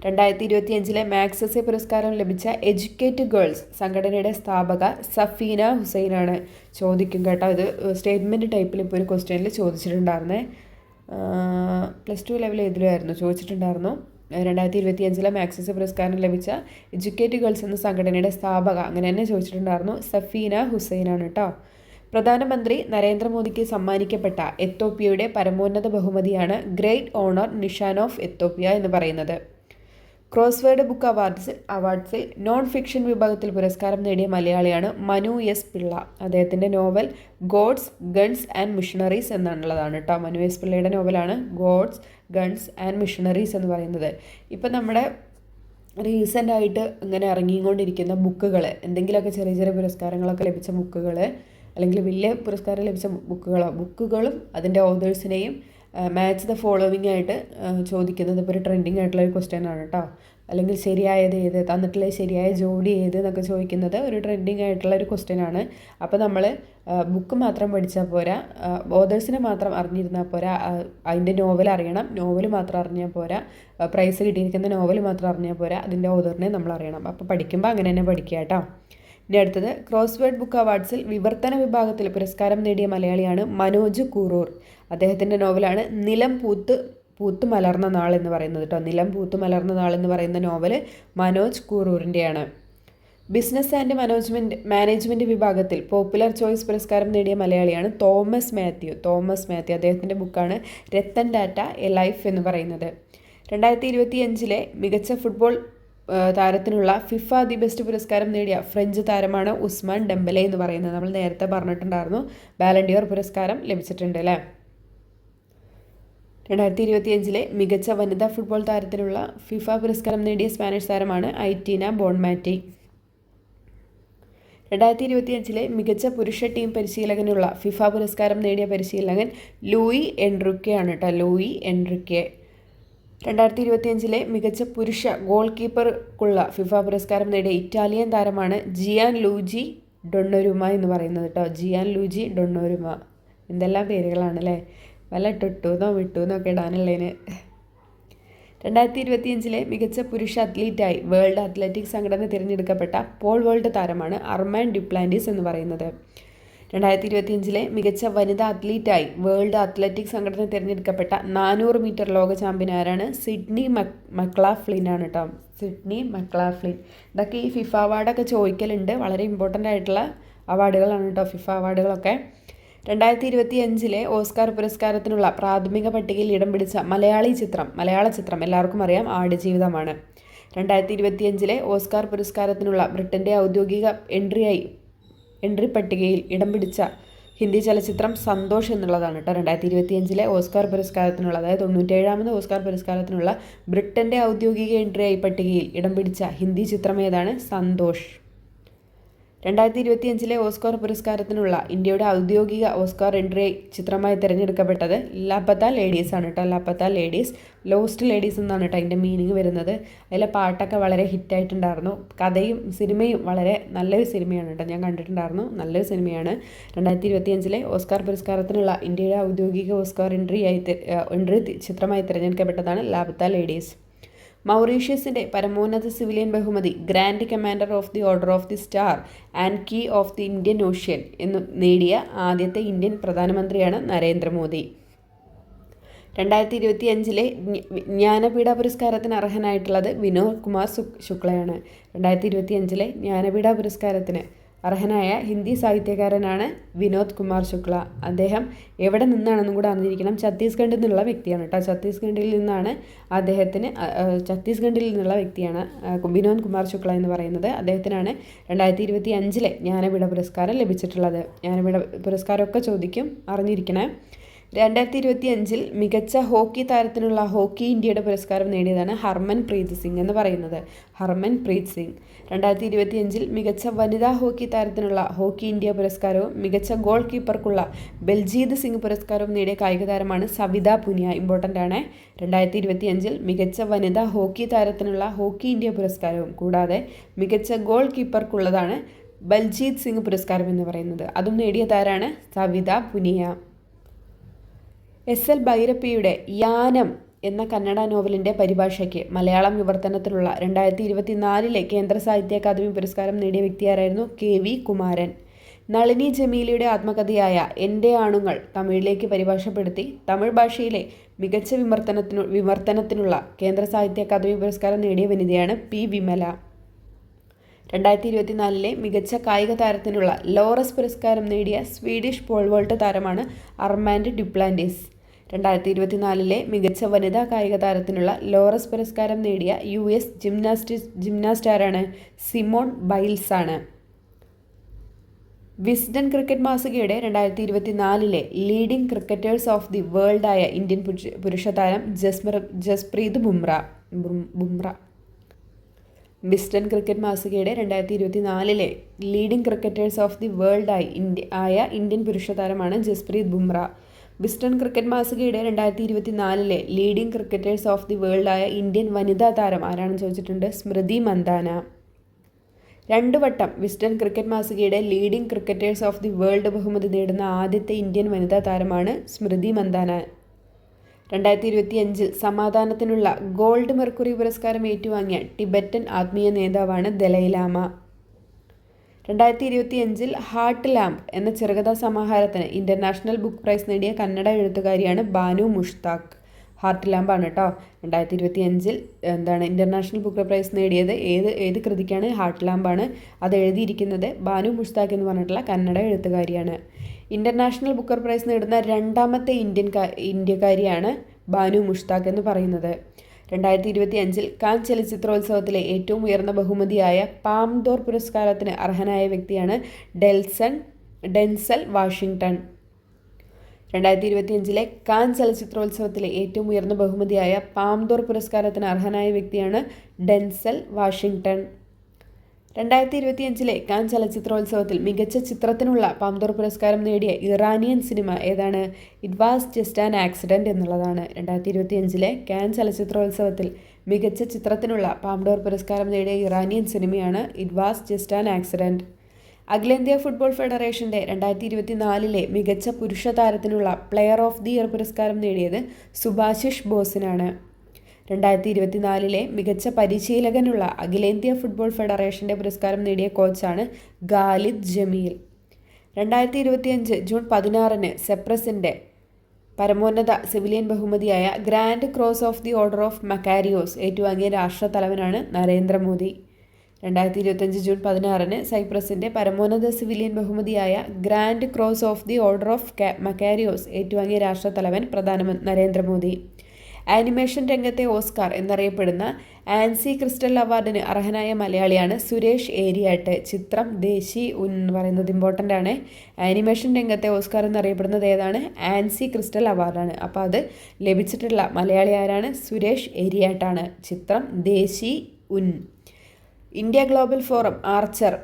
2025 മാക്സസെ പുരസ്കാരം ലഭിച്ച എഡ്യൂക്കേറ്റ് ഗേൾസ് സംഘടനയുടെ സ്ഥാപക സഫീന ഹുസൈനാണ്. ചോദിക്കും കേട്ടോ, ഇത് സ്റ്റേറ്റ്മെൻറ്റ് ടൈപ്പിൽ ഇപ്പോൾ ഒരു ക്വസ്റ്റ്യനിൽ ചോദിച്ചിട്ടുണ്ടായിരുന്നേ. +2 ലെവൽ ഏതിലായിരുന്നു ചോദിച്ചിട്ടുണ്ടായിരുന്നു. 2025 മാക്സസെ പുരസ്കാരം ലഭിച്ച എഡ്യൂക്കേറ്റ് ഗേൾസ് എന്ന സംഘടനയുടെ സ്ഥാപക അങ്ങനെ തന്നെ ചോദിച്ചിട്ടുണ്ടായിരുന്നു. സഫീന ഹുസൈനാണ് കേട്ടോ. പ്രധാനമന്ത്രി നരേന്ദ്രമോദിക്ക് സമ്മാനിക്കപ്പെട്ട എത്തോപ്യയുടെ പരമോന്നത ബഹുമതിയാണ് great honour Nishan of Ethiopia എന്ന് പറയുന്നത്. ക്രോസ്വേഡ് ബുക്ക് അവാർഡ്സിൽ നോൺ ഫിക്ഷൻ വിഭാഗത്തിൽ പുരസ്കാരം നേടിയ മലയാളിയാണ് മനു S പിള്ള. അദ്ദേഹത്തിൻ്റെ novel gods guns and missionaries എന്നാണുള്ളതാണ് കേട്ടോ. മനു S പിള്ളയുടെ നോവലാണ് ഗോഡ്സ് ഗൺസ് ആൻഡ് മിഷണറീസ് എന്ന് പറയുന്നത്. ഇപ്പം നമ്മുടെ റീസെൻ്റായിട്ട് ഇങ്ങനെ ഇറങ്ങിക്കൊണ്ടിരിക്കുന്ന ബുക്കുകൾ, എന്തെങ്കിലുമൊക്കെ ചെറിയ ചെറിയ പുരസ്കാരങ്ങളൊക്കെ ലഭിച്ച ബുക്കുകൾ, അല്ലെങ്കിൽ വലിയ പുരസ്കാരം ലഭിച്ച ബുക്കുകളും അതിൻ്റെ ഓതേഴ്സിനെയും മാച്ച് ദ ഫോളോവിങ് ആയിട്ട് ചോദിക്കുന്നത് ഇപ്പോൾ ഒരു ട്രെൻഡിങ് ആയിട്ടുള്ള ഒരു ക്വസ്റ്റ്യൻ ആണ് കേട്ടോ. അല്ലെങ്കിൽ ശരിയായത് ഏത്, തന്നിട്ടുള്ള ശരിയായ ജോഡി ഏത് എന്നൊക്കെ ചോദിക്കുന്നത് ഒരു ട്രെൻഡിങ് ആയിട്ടുള്ള ഒരു ക്വസ്റ്റ്യൻ ആണ്. അപ്പോൾ നമ്മൾ ബുക്ക് മാത്രം പഠിച്ചാൽ പോരാ, ഓതേഴ്സിനെ മാത്രം അറിഞ്ഞിരുന്നാൽ പോരാ, അതിൻ്റെ നോവൽ അറിയണം. നോവൽ മാത്രം അറിഞ്ഞാൽ പോരാ, പ്രൈസ് കിട്ടിയിരിക്കുന്ന നോവൽ മാത്രം അറിഞ്ഞാൽ പോരാ, അതിൻ്റെ ഓതറിനെ നമ്മൾ അറിയണം. അപ്പോൾ പഠിക്കുമ്പോൾ അങ്ങനെ തന്നെ പഠിക്കുക കേട്ടോ. ഇനി അടുത്തത് ക്രോസ്വേഡ് ബുക്ക് അവാർഡ്സിൽ വിവർത്തന വിഭാഗത്തിൽ പുരസ്കാരം നേടിയ മലയാളിയാണ് മനോജ് കൂറൂർ. അദ്ദേഹത്തിൻ്റെ നോവലാണ് നിലം പൂത്ത് മലർന്ന നാൾ എന്ന് പറയുന്നത് കേട്ടോ. നിലം പൂത്ത് മലർന്ന നാൾ എന്ന് പറയുന്ന നോവൽ മനോജ് കൂറൂരിൻ്റെയാണ്. ബിസിനസ് ആൻഡ് മാനേജ്മെൻറ്റ് വിഭാഗത്തിൽ പോപ്പുലർ ചോയ്സ് പുരസ്കാരം നേടിയ മലയാളിയാണ് തോമസ് മാത്യു. അദ്ദേഹത്തിൻ്റെ ബുക്കാണ് രത്തൻ ടാറ്റ എ ലൈഫ് എന്ന് പറയുന്നത്. 2025 മികച്ച ഫുട്ബോൾ താരത്തിനുള്ള ഫിഫ ദി ബെസ്റ്റ് പുരസ്കാരം നേടിയ ഫ്രഞ്ച് താരമാണ് ഉസ്മാൻ ഡെംബലെ എന്ന് പറയുന്നത്. നമ്മൾ നേരത്തെ പറഞ്ഞിട്ടുണ്ടായിരുന്നു, ബാലൻഡിയോർ പുരസ്കാരം ലഭിച്ചിട്ടുണ്ട് അല്ലേ. 2025 മികച്ച വനിതാ ഫുട്ബോൾ താരത്തിനുള്ള ഫിഫ പുരസ്കാരം നേടിയ സ്പാനിഷ് താരമാണ് ഐറ്റീന ബോൺമാറ്റി. 2025 മികച്ച പുരുഷ ടീം പരിശീലകനുള്ള ഫിഫ പുരസ്കാരം നേടിയ പരിശീലകൻ ലൂയി എൻറിക്കെ ആണ് കേട്ടോ. ലൂയി എൻറിക്കെ. 2025 മികച്ച പുരുഷ ഗോൾ കീപ്പർക്കുള്ള ഫിഫ പുരസ്കാരം നേടിയ ഇറ്റാലിയൻ താരമാണ് ജിയാൻ ലൂജി ഡൊണ്ണോരുമ എന്ന് പറയുന്നത് കേട്ടോ. ജിയാൻ ലൂജി ഡൊണ്ണോരുമ. എന്തെല്ലാം പേരുകളാണ് അല്ലേ. വല്ല ടുട്ടൂന്നോ വിട്ടൂന്നോ ഒക്കെ ഇടാനുള്ളതിന്. 2025 മികച്ച പുരുഷ അത്ലീറ്റായി വേൾഡ് അത്ലറ്റിക് സംഘടന തിരഞ്ഞെടുക്കപ്പെട്ട പോൾ വോൾട്ട് താരമാണ് അർമാൻ ഡ്യുപ്ലാന്റിസ് എന്ന് പറയുന്നത്. 2025 മികച്ച വനിതാ അത്ലീറ്റായി വേൾഡ് അത്ലറ്റിക് സംഘടന തിരഞ്ഞെടുക്കപ്പെട്ട 400 മീറ്റർ ലോക ചാമ്പ്യൻ ആരാണ്? സിഡ്നി മക്ലാഫ്ലിൻ ആണ് കേട്ടോ. സിഡ്നി മക്ലാഫ്ലിൻ. ഇതൊക്കെ ഈ ഫിഫ അവാർഡൊക്കെ ചോദിക്കലുണ്ട്. വളരെ ഇമ്പോർട്ടൻ്റ് ആയിട്ടുള്ള അവാർഡുകളാണ് കേട്ടോ ഫിഫ അവാർഡുകളൊക്കെ. 2025 ഓസ്കാർ പുരസ്കാരത്തിനുള്ള പ്രാഥമിക പട്ടികയിൽ ഇടം പിടിച്ച മലയാള ചിത്രം എല്ലാവർക്കും അറിയാം, ആടുജീവിതമാണ്. 2025 ഓസ്കാർ പുരസ്കാരത്തിനുള്ള ബ്രിട്ടൻ്റെ ഔദ്യോഗിക എൻട്രി പട്ടികയിൽ ഇടം പിടിച്ച ഹിന്ദി ചലച്ചിത്രം സന്തോഷ് എന്നുള്ളതാണ് കേട്ടോ. 2025 ഓസ്കാർ പുരസ്കാരത്തിനുള്ള, അതായത് 97ാമത് ഓസ്കാർ പുരസ്കാരത്തിനുള്ള ബ്രിട്ടൻ്റെ ഔദ്യോഗിക എൻട്രി പട്ടികയിൽ ഇടം പിടിച്ച ഹിന്ദി ചിത്രം ഏതാണ്? സന്തോഷ്. 2025 ഓസ്കാർ പുരസ്കാരത്തിനുള്ള ഇന്ത്യയുടെ ഔദ്യോഗിക ഓസ്കാർ എൻട്രി ചിത്രമായി തിരഞ്ഞെടുക്കപ്പെട്ടത് ലാപത്ത ലേഡീസ് ആണ് കേട്ടോ. ലാപത്ത ലേഡീസ്, ലോസ്റ്റ് ലേഡീസ് എന്നാണ് കേട്ടോ അതിൻ്റെ മീനിങ് വരുന്നത്. അതിലെ പാട്ടൊക്കെ വളരെ ഹിറ്റായിട്ടുണ്ടായിരുന്നു. കഥയും സിനിമയും വളരെ നല്ലൊരു സിനിമയാണ് കേട്ടോ. ഞാൻ കണ്ടിട്ടുണ്ടായിരുന്നു, നല്ലൊരു സിനിമയാണ്. 2025 ഓസ്കാർ പുരസ്കാരത്തിനുള്ള ഇന്ത്യയുടെ ഔദ്യോഗിക ഓസ്കാർ എൻട്രി ചിത്രമായി തിരഞ്ഞെടുക്കപ്പെട്ടതാണ് ലാപത്ത ലേഡീസ്. മൗറീഷ്യസിൻ്റെ പരമോന്നത സിവിലിയൻ ബഹുമതി grand commander of the order of the star and key of the Indian Ocean എന്ന് നേടിയ ആദ്യത്തെ ഇന്ത്യൻ പ്രധാനമന്ത്രിയാണ് നരേന്ദ്രമോദി. 2025 ജ്ഞാനപീഠ പുരസ്കാരത്തിന് അർഹനായിട്ടുള്ളത് വിനോദ് കുമാർ ശുക്ലയാണ്. 2025 ജ്ഞാനപീഠ പുരസ്കാരത്തിന് അർഹനായ ഹിന്ദി സാഹിത്യകാരനാണ് വിനോദ് കുമാർ ശുക്ല. അദ്ദേഹം എവിടെ നിന്നാണെന്നും കൂടെ അറിഞ്ഞിരിക്കണം. ഛത്തീസ്ഗഡിൽ നിന്നുള്ള വ്യക്തിയാണ് കേട്ടോ. ഛത്തീസ്ഗഡിൽ നിന്നുള്ള വ്യക്തിയാണ് വിനോദ് കുമാർ ശുക്ല എന്ന് പറയുന്നത്. അദ്ദേഹത്തിനാണ് 2025 ജ്ഞാനപീഠ പുരസ്കാരം ലഭിച്ചിട്ടുള്ളത്. ജ്ഞാനപീഠ പുരസ്കാരമൊക്കെ ചോദിക്കും, അറിഞ്ഞിരിക്കണേ. 2025 മികച്ച ഹോക്കി താരത്തിനുള്ള ഹോക്കി ഇന്ത്യയുടെ പുരസ്കാരം നേടിയതാണ് ഹർമൻപ്രീത് സിംഗ് എന്ന് പറയുന്നത്. ഹർമൻപ്രീത് സിംഗ്. 2025 മികച്ച വനിതാ ഹോക്കി താരത്തിനുള്ള ഹോക്കി ഇന്ത്യ പുരസ്കാരവും മികച്ച ഗോൾ കീപ്പർക്കുള്ള ബൽജീത് സിംഗ് പുരസ്കാരവും നേടിയ കായിക താരമാണ് സവിത പുനിയ. ഇമ്പോർട്ടൻ്റ് ആണ്. 2025 മികച്ച വനിതാ ഹോക്കി താരത്തിനുള്ള ഹോക്കി ഇന്ത്യ പുരസ്കാരവും കൂടാതെ മികച്ച ഗോൾ കീപ്പർക്കുള്ളതാണ് ബൽജീത് സിംഗ് പുരസ്കാരം എന്ന് പറയുന്നത്. അതും നേടിയ താരാണ് സവിത പുനിയ. SL ഭൈരപ്പിയുടെ യാനം എന്ന കന്നഡ നോവലിൻ്റെ പരിഭാഷയ്ക്ക് മലയാളം വിവർത്തനത്തിലുള്ള 2024 കേന്ദ്ര സാഹിത്യ അക്കാദമി പുരസ്കാരം നേടിയ വ്യക്തിയാരായിരുന്നു? KV കുമാരൻ. നളിനി ജമീലയുടെ ആത്മകഥയായ എൻ്റെ ആണുങ്ങൾ തമിഴിലേക്ക് പരിഭാഷപ്പെടുത്തി തമിഴ് ഭാഷയിലെ മികച്ച വിവർത്തനത്തിനുള്ള കേന്ദ്ര സാഹിത്യ അക്കാദമി പുരസ്കാരം നേടിയ വനിതയാണ് P. വിമല. 2024 മികച്ച കായിക താരത്തിനുള്ള ലോറസ് പുരസ്കാരം നേടിയ സ്വീഡിഷ് പോൾ വോൾട്ട് താരമാണ് അർമാൻഡ് ഡ്യുപ്ലാന്റിസ്. 2024 മികച്ച വനിതാ കായിക താരത്തിനുള്ള ലോറസ് പുരസ്കാരം നേടിയ US ജിംനാസ്റ്റ് ആരാണ്? സിമോൺ ബൈൽസ് ആണ്. വിസ്ഡൻ ക്രിക്കറ്റ് മാസികയുടെ 2024 leading cricketers of the world ആയ ഇന്ത്യൻ പുരുഷ താരം ജസ്പ്രീത് ബുംറ. വിസ്ഡൻ ക്രിക്കറ്റ് മാസികയുടെ 2024 leading cricketers of the world ആയ ഇന്ത്യൻ പുരുഷ താരമാണ് ജസ്പ്രീത് ബുംറ. വിസ്ഡൻ ക്രിക്കറ്റ് മാസികയുടെ 2024 leading cricketers of the world ആയ ഇന്ത്യൻ വനിതാ താരം ആരാണെന്ന് ചോദിച്ചിട്ടുണ്ട്? സ്മൃതി മന്ദാന. 2 വട്ടം വിസ്ഡൻ ക്രിക്കറ്റ് മാസികയുടെ leading cricketers of the world ബഹുമതി നേടുന്ന ആദ്യത്തെ ഇന്ത്യൻ വനിതാ താരമാണ് സ്മൃതി മന്ദാന. 2025 സമാധാനത്തിനുള്ള ഗോൾഡ് മെർക്കുറി പുരസ്കാരം ഏറ്റുവാങ്ങിയ ടിബറ്റൻ ആത്മീയ നേതാവാണ് ദലൈലാമ. 2025 ഹാർട്ട് ലാമ്പ് എന്ന ചെറുകഥാ സമാഹാരത്തിന് ഇന്റർനാഷണൽ ബുക്ക് പ്രൈസ് നേടിയ കന്നഡ എഴുത്തുകാരിയാണ് ബാനു മുഷ്താഖ്. ഹാർട്ട് ലാമ്പാണ് കേട്ടോ 2025 ഇന്റർനാഷണൽ ബുക്ക് പ്രൈസ് നേടിയത്. ഏത് കൃതിക്കാണ്? ഹാർട്ട് ലാമ്പാണ്. അത് എഴുതിയിരിക്കുന്നത് ബാനു മുഷ്താഖ് എന്ന് പറഞ്ഞിട്ടുള്ള കന്നഡ എഴുത്തുകാരിയാണ്. ഇന്റർനാഷണൽ ബുക്കർ പ്രൈസ് നേടുന്ന രണ്ടാമത്തെ ഇന്ത്യക്കാരിയാണ് ബാനു മുഷ്താഖ് എന്ന് പറയുന്നത്. 2025 കാൻ ചലച്ചിത്രോത്സവത്തിലെ ഏറ്റവും ഉയർന്ന ബഹുമതിയായ പാം ദോർ പുരസ്കാരത്തിന് അർഹനായ വ്യക്തിയാണ് ഡെൻസൽ വാഷിംഗ്ടൺ. 2025 കാൻ ചലച്ചിത്രോത്സവത്തിലെ ഏറ്റവും ഉയർന്ന ബഹുമതിയായ പാം ദോർ പുരസ്കാരത്തിന് അർഹനായ വ്യക്തിയാണ് ഡെൻസൽ വാഷിംഗ്ടൺ. 2025 കാൻ ചലച്ചിത്രോത്സവത്തിൽ മികച്ച ചിത്രത്തിനുള്ള പാം ദോർ പുരസ്കാരം നേടിയ ഇറാനിയൻ സിനിമ ഏതാണ്? It was just an accident എന്നുള്ളതാണ്. 2025 കാൻ ചലച്ചിത്രോത്സവത്തിൽ മികച്ച ചിത്രത്തിനുള്ള പാം ഡോർ പുരസ്കാരം നേടിയ ഇറാനിയൻ സിനിമയാണ് it was just an accident. അഖിലേന്ത്യാ ഫുട്ബോൾ ഫെഡറേഷൻ്റെ 2024 മികച്ച പുരുഷ താരത്തിനുള്ള പ്ലെയർ ഓഫ് ദി ഇയർ പുരസ്കാരം നേടിയത് സുഭാശിഷ് ബോസിനാണ്. 2024 മികച്ച പരിശീലകനുള്ള അഖിലേന്ത്യാ ഫുട്ബോൾ ഫെഡറേഷൻ്റെ പുരസ്കാരം നേടിയ കോച്ചാണ് ഖാലിദ് ജമീൽ. 2025 ജൂൺ 16 സെപ്രസിൻ്റെ പരമോന്നത സിവിലിയൻ ബഹുമതിയായ grand cross of the order of Makarios ഏറ്റുവാങ്ങിയ രാഷ്ട്രത്തലവനാണ് നരേന്ദ്രമോദി. 2025 ജൂൺ 16 സൈപ്രസിൻ്റെ പരമോന്നത സിവിലിയൻ ബഹുമതിയായ grand cross of the order of Makarios ഏറ്റുവാങ്ങിയ രാഷ്ട്രത്തലവൻ പ്രധാനമന്ത്രി നരേന്ദ്രമോദി. ആനിമേഷൻ രംഗത്തെ ഓസ്കാർ എന്നറിയപ്പെടുന്ന ആൻസി ക്രിസ്റ്റൽ അവാർഡിന് അർഹനായ മലയാളിയാണ് സുരേഷ് ഏരിയാട്ട്. ചിത്രം ദേശി എന്ന് പറയുന്നത് ഇമ്പോർട്ടൻ്റ് ആണ്. ആനിമേഷൻ രംഗത്തെ ഓസ്കാർ എന്നറിയപ്പെടുന്നത് ഏതാണ്? ആൻസി ക്രിസ്റ്റൽ അവാർഡാണ്. അപ്പോൾ അത് ലഭിച്ചിട്ടുള്ള മലയാളി ആരാണ്? സുരേഷ് ഏരിയാട്ടാണ്. ചിത്രം Desi Oon. India global forum archer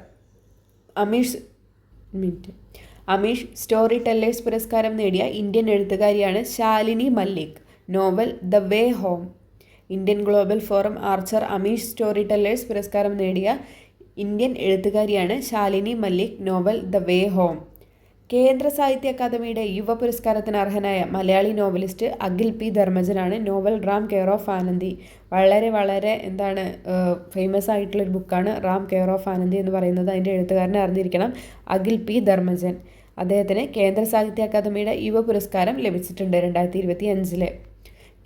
Amish story tellers പുരസ്കാരം നേടിയ ഇന്ത്യൻ എഴുത്തുകാരിയാണ് Shalini Mallik. Novel the way home. Indian global forum archer Amish story tellers പുരസ്കാരം നേടിയ ഇന്ത്യൻ എഴുത്തുകാരിയാണ് Shalini Mallik. Novel the way home. കേന്ദ്ര സാഹിത്യ അക്കാദമിയുടെ യുവ പുരസ്കാരത്തിന് അർഹനായ മലയാളി നോവലിസ്റ്റ് അഖിൽ പി ധർമ്മജനാണ്. Novel Ram care of Anandi. വളരെ ഫേമസ് ആയിട്ടുള്ളൊരു ബുക്കാണ് റാം കെയർ ഓഫ് ആനന്ദി എന്ന് പറയുന്നത്. അതിൻ്റെ എഴുത്തുകാരനെ അറിഞ്ഞിരിക്കണം, അഖിൽ പി ധർമ്മജൻ. അദ്ദേഹത്തിന് കേന്ദ്ര സാഹിത്യ അക്കാദമിയുടെ യുവ പുരസ്കാരം ലഭിച്ചിട്ടുണ്ട് 2025.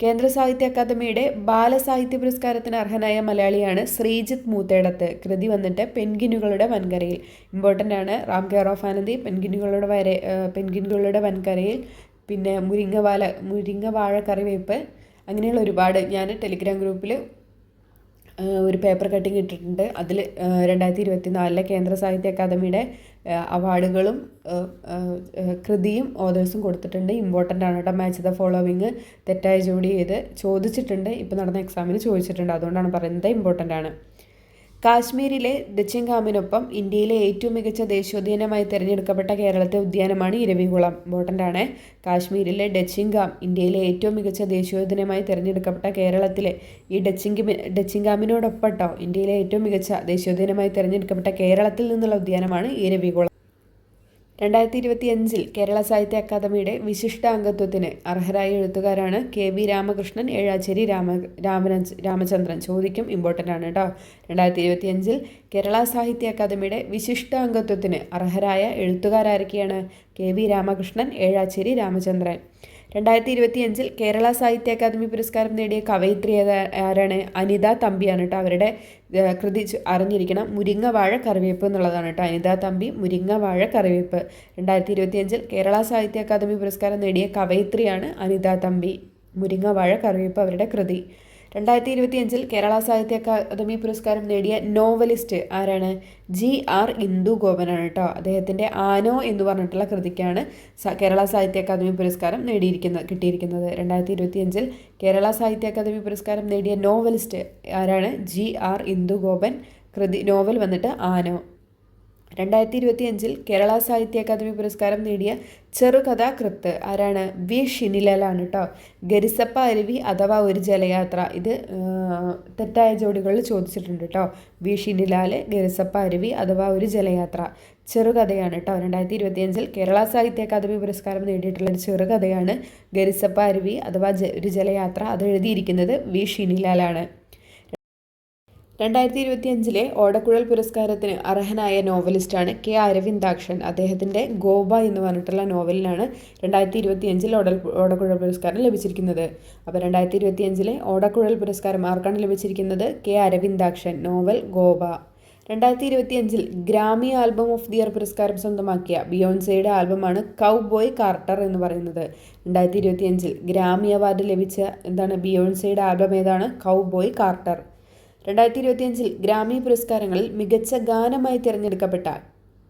കേന്ദ്ര സാഹിത്യ അക്കാദമിയുടെ ബാലസാഹിത്യ പുരസ്കാരത്തിന് അർഹനായ മലയാളിയാണ് ശ്രീജിത്ത് മൂത്തേടത്ത്. കൃതി വന്നിട്ട് പെൻഗ്വിനുകളുടെ വൻകരയിൽ. ഇമ്പോർട്ടൻ്റ് ആണ്. റാം കെയർ ഓഫ് ആനന്ദി, പെൻഗ്വിനുകളുടെ വൻകരയിൽ, പിന്നെ മുരിങ്ങവാഴ കറിവേപ്പ്, അങ്ങനെയുള്ള ഒരുപാട്. ഞാൻ ടെലിഗ്രാം ഗ്രൂപ്പിൽ ഒരു പേപ്പർ കട്ടിങ് ഇട്ടിട്ടുണ്ട്. അതിൽ 2024 കേന്ദ്ര സാഹിത്യ അക്കാദമിയുടെ അവാർഡുകളും കൃതിയും ഓതേഴ്സും കൊടുത്തിട്ടുണ്ട്. ഇമ്പോർട്ടൻ്റ് ആണ് കേട്ടോ. മാച്ച് ദ ഫോളോവിങ് തെറ്റായ ജോഡി ചെയ്ത് ചോദിച്ചിട്ടുണ്ട്. ഇപ്പോൾ നടന്ന എക്സാമിന് ചോദിച്ചിട്ടുണ്ട്. അതുകൊണ്ടാണ് പറയുന്നത് ഇമ്പോർട്ടൻ്റ് ആണ്. കാശ്മീരിലെ ദച്ചിങ്കാമിനൊപ്പം ഇന്ത്യയിലെ ഏറ്റവും മികച്ച ദേശീയോദ്യാനമായി തിരഞ്ഞെടുക്കപ്പെട്ട കേരളത്തെ ഉദ്യാനമാണ് ഇരവികുളം. ഇമ്പോർട്ടൻ്റ് ആണ്. കാശ്മീരിലെ ഡച്ചിങ്കാം ഇന്ത്യയിലെ ഏറ്റവും മികച്ച ദേശീയോദ്യാനമായി തിരഞ്ഞെടുക്കപ്പെട്ട കേരളത്തിലെ ഈ ഡച്ചിങ്കാമിനോടൊപ്പം കേട്ടോ ഇന്ത്യയിലെ ഏറ്റവും മികച്ച ദേശീയോദ്യാനമായി തിരഞ്ഞെടുക്കപ്പെട്ട കേരളത്തിൽ നിന്നുള്ള ഉദ്യാനമാണ് ഇരവികുളം. 2025 കേരള സാഹിത്യ അക്കാദമിയുടെ വിശിഷ്ട അംഗത്വത്തിന് അർഹരായ എഴുത്തുകാരാണ് KV രാമകൃഷ്ണൻ, ഏഴാച്ചേരി രാമചന്ദ്രൻ. ചോദിക്കും, ഇമ്പോർട്ടൻ്റ് ആണ് കേട്ടോ. 2025 കേരള സാഹിത്യ അക്കാദമിയുടെ വിശിഷ്ട അംഗത്വത്തിന് അർഹരായ എഴുത്തുകാരാരൊക്കെയാണ്? KV രാമകൃഷ്ണൻ, ഏഴാച്ചേരി രാമചന്ദ്രൻ. 2025 കേരള സാഹിത്യ അക്കാദമി പുരസ്കാരം നേടിയ കവയിത്രി ആരാണ്? അനിത തമ്പിയാണ് കേട്ടോ. അവരുടെ കൃതി അറിഞ്ഞിരിക്കണം, മുരിങ്ങവാഴ കറിവേപ്പ് എന്നുള്ളതാണ് കേട്ടോ. അനിത തമ്പി, മുരിങ്ങവാഴ കറിവേപ്പ്. 2025 കേരള സാഹിത്യ അക്കാദമി പുരസ്കാരം നേടിയ കവയിത്രിയാണ് അനിത തമ്പി. മുരിങ്ങവാഴ കറിവേപ്പ് അവരുടെ കൃതി. 2025 കേരള സാഹിത്യ അക്കാദമി പുരസ്കാരം നേടിയ നോവലിസ്റ്റ് ആരാണ്? GR ഇന്ദു ഗോപനാണ് കേട്ടോ. അദ്ദേഹത്തിൻ്റെ ആനോ എന്ന് പറഞ്ഞിട്ടുള്ള കൃതിക്കാണ് കേരള സാഹിത്യ അക്കാദമി പുരസ്കാരം കിട്ടിയിരിക്കുന്നത്. 2025 കേരള സാഹിത്യ അക്കാദമി പുരസ്കാരം നേടിയ നോവലിസ്റ്റ് ആരാണ്? GR ഇന്ദു ഗോപൻ. നോവൽ വന്നിട്ട് ആനോ. 2025 കേരള സാഹിത്യ അക്കാദമി പുരസ്കാരം നേടിയ ചെറുകഥാകൃത്ത് ആരാണ്? V ഷിനിലാലാണ് കേട്ടോ. ഗരിസപ്പ അരുവി അഥവാ ഒരു ജലയാത്ര. ഇത് തെറ്റായ ജോഡികളിൽ ചോദിച്ചിട്ടുണ്ട് കേട്ടോ. V ഷിനിലാൽ, ഗരിസപ്പ അരുവി അഥവാ ഒരു ജലയാത്ര. ചെറുകഥയാണ് കേട്ടോ. 2025 കേരള സാഹിത്യ അക്കാദമി പുരസ്കാരം നേടിയിട്ടുള്ളൊരു ചെറുകഥയാണ് ഗരിസപ്പ അരുവി അഥവാ ഒരു ജലയാത്ര. അത് എഴുതിയിരിക്കുന്നത് V ഷിനിലാലാണ്. 2025 ഓടക്കുഴൽ പുരസ്കാരത്തിന് അർഹനായ നോവലിസ്റ്റാണ് കെ അരവിന്ദാക്ഷൻ. അദ്ദേഹത്തിൻ്റെ ഗോബ എന്ന് പറഞ്ഞിട്ടുള്ള നോവലിനാണ് 2025 ഓടക്കുഴൽ പുരസ്കാരം ലഭിച്ചിരിക്കുന്നത്. അപ്പോൾ 2025 ഓടക്കുഴൽ പുരസ്കാരം ആർക്കാണ് ലഭിച്ചിരിക്കുന്നത്? K Aravindakshan. Novel Goba. 2025 Grammy album of the year പുരസ്കാരം സ്വന്തമാക്കിയ ബിയോൺസെയുടെ ആൽബമാണ് കൗ ബോയ് കാർട്ടർ എന്ന് പറയുന്നത്. 2025 ഗ്രാമി അവാർഡ് ലഭിച്ച ബിയോൺസെയുടെ ആൽബം ഏതാണ്? കൗ ബോയ് കാർട്ടർ. 2025 ഗ്രാമി പുരസ്കാരങ്ങളിൽ മികച്ച ഗാനമായി തിരഞ്ഞെടുക്കപ്പെട്ട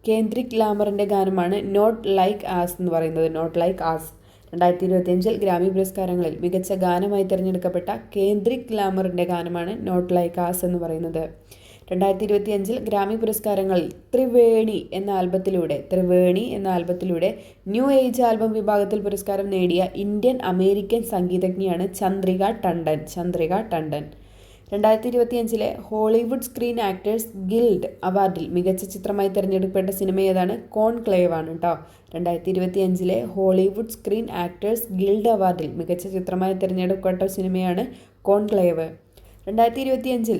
കേന്ദ്രിക് ലാമറിൻ്റെ ഗാനമാണ് നോട്ട് ലൈക്ക് ആസ് എന്ന് പറയുന്നത്. Not like as. 2025 ഗ്രാമി പുരസ്കാരങ്ങളിൽ മികച്ച ഗാനമായി തിരഞ്ഞെടുക്കപ്പെട്ട കേന്ദ്രിക് ലാമറിൻ്റെ ഗാനമാണ് നോട്ട് ലൈക്ക് ആസ് എന്ന് പറയുന്നത്. 2025 ഗ്രാമി പുരസ്കാരങ്ങളിൽ ത്രിവേണി എന്ന ആൽബത്തിലൂടെ ന്യൂ ഏജ് ആൽബം വിഭാഗത്തിൽ പുരസ്കാരം നേടിയ ഇന്ത്യൻ അമേരിക്കൻ സംഗീതജ്ഞയാണ് Chandrika Tandon. 2025 Hollywood screen actors guild അവാർഡിൽ മികച്ച ചിത്രമായി തിരഞ്ഞെടുക്കപ്പെട്ട സിനിമ ഏതാണ്? കോൺക്ലേവ് ആണ് കേട്ടോ. 2025 ഹോളിവുഡ് സ്ക്രീൻ ആക്ടേഴ്സ് ഗിൽഡ് അവാർഡിൽ മികച്ച ചിത്രമായി തിരഞ്ഞെടുക്കപ്പെട്ട സിനിമയാണ് കോൺക്ലേവ്. 2025